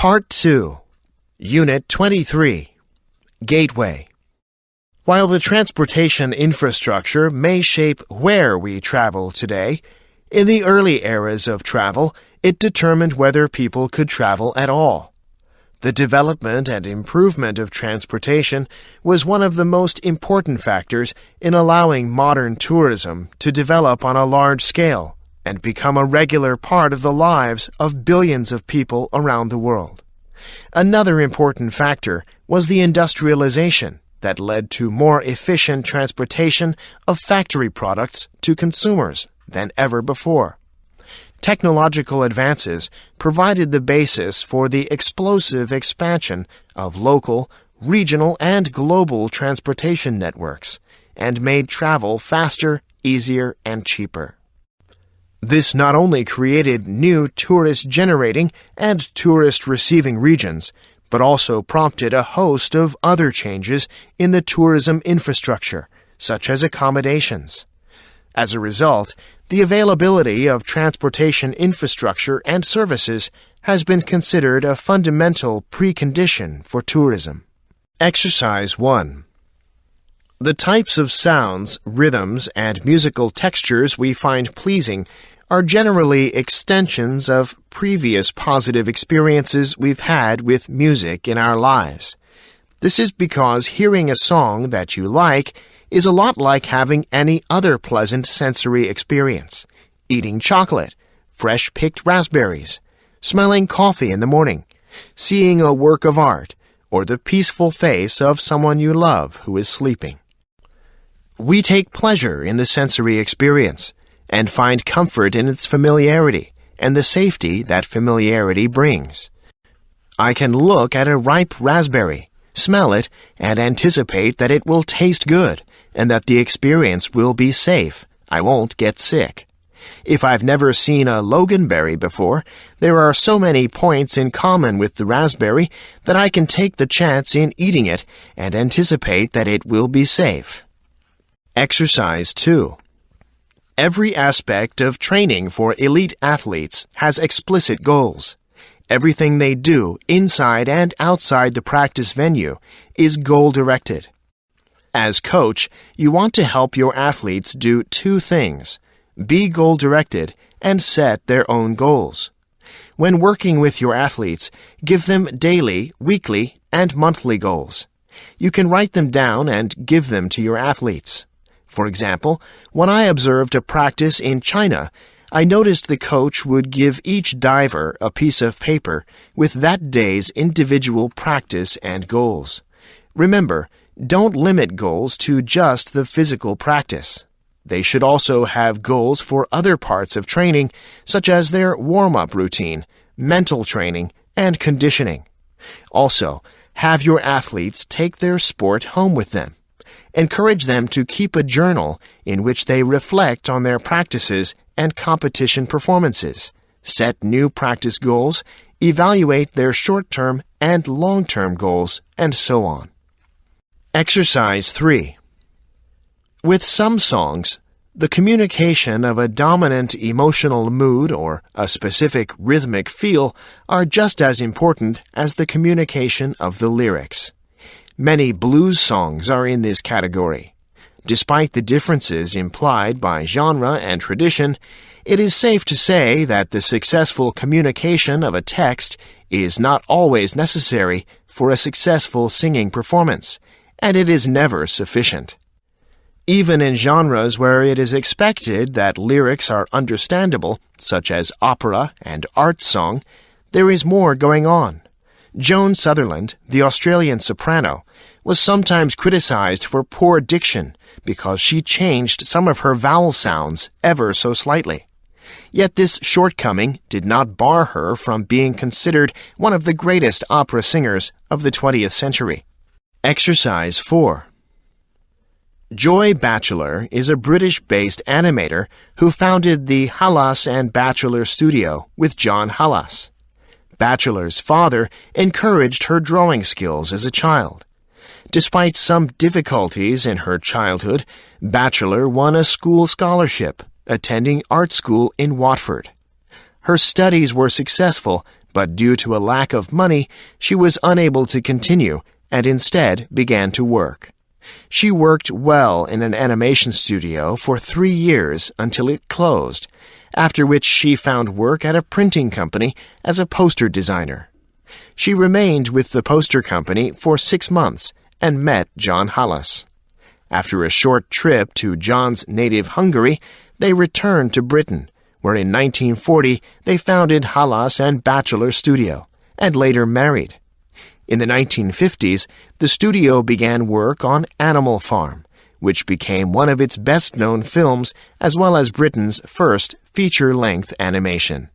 Part 2, Unit 23, Gateway. While the transportation infrastructure may shape where we travel today, in the early eras of travel, it determined whether people could travel at all. The development and improvement of transportation was one of the most important factors in allowing modern tourism to develop on a large scale and become a regular part of the lives of billions of people around the world. Another important factor was the industrialization that led to more efficient transportation of factory products to consumers than ever before. Technological advances provided the basis for the explosive expansion of local, regional, and global transportation networks, and made travel faster, easier, and cheaper. This not only created new tourist-generating and tourist-receiving regions, but also prompted a host of other changes in the tourism infrastructure, such as accommodations. As a result, the availability of transportation infrastructure and services has been considered a fundamental precondition for tourism. Exercise 1. The types of sounds, rhythms, and musical textures we find pleasing are generally extensions of previous positive experiences we've had with music in our lives. This is because hearing a song that you like is a lot like having any other pleasant sensory experience. Eating chocolate, fresh-picked raspberries, smelling coffee in the morning, seeing a work of art, or the peaceful face of someone you love who is sleeping. We take pleasure in the sensory experience and find comfort in its familiarity and the safety that familiarity brings. I can look at a ripe raspberry, smell it, and anticipate that it will taste good and that the experience will be safe. I won't get sick. If I've never seen a loganberry before, there are so many points in common with the raspberry that I can take the chance in eating it and anticipate that it will be safe. Exercise 2. Every aspect of training for elite athletes has explicit goals. Everything they do inside and outside the practice venue is goal-directed. As coach, you want to help your athletes do two things: be goal-directed and set their own goals. When working with your athletes, give them daily, weekly, and monthly goals. You can write them down and give them to your athletes. For example, when I observed a practice in China, I noticed the coach would give each diver a piece of paper with that day's individual practice and goals. Remember, don't limit goals to just the physical practice. They should also have goals for other parts of training, such as their warm-up routine, mental training, and conditioning. Also, have your athletes take their sport home with them. Encourage them to keep a journal in which they reflect on their practices and competition performances, set new practice goals, evaluate their short-term and long-term goals, and so on. Exercise 3. With some songs, the communication of a dominant emotional mood or a specific rhythmic feel are just as important as the communication of the lyrics. Many blues songs are in this category. Despite the differences implied by genre and tradition, it is safe to say that the successful communication of a text is not always necessary for a successful singing performance, and it is never sufficient. Even in genres where it is expected that lyrics are understandable, such as opera and art song, there is more going on. Joan Sutherland, the Australian soprano, was sometimes criticized for poor diction because she changed some of her vowel sounds ever so slightly. Yet this shortcoming did not bar her from being considered one of the greatest opera singers of the 20th century. Exercise 4. Joy Batchelor is a British-based animator who founded the Halas and Batchelor Studio with John Halas. Batchelor's father encouraged her drawing skills as a child. Despite some difficulties in her childhood, Batchelor won a school scholarship, attending art school in Watford. Her studies were successful, but due to a lack of money, she was unable to continue and instead began to work. She worked well in an animation studio for 3 years until it closed, after which she found work at a printing company as a poster designer. She remained with the poster company for 6 months and met John Hallas. After a short trip to John's native Hungary, they returned to Britain, where in 1940 they founded Hallas and Bachelor Studio, and later married. In the 1950s, the studio began work on Animal Farm, which became one of its best-known films as well as Britain's first feature-length animation.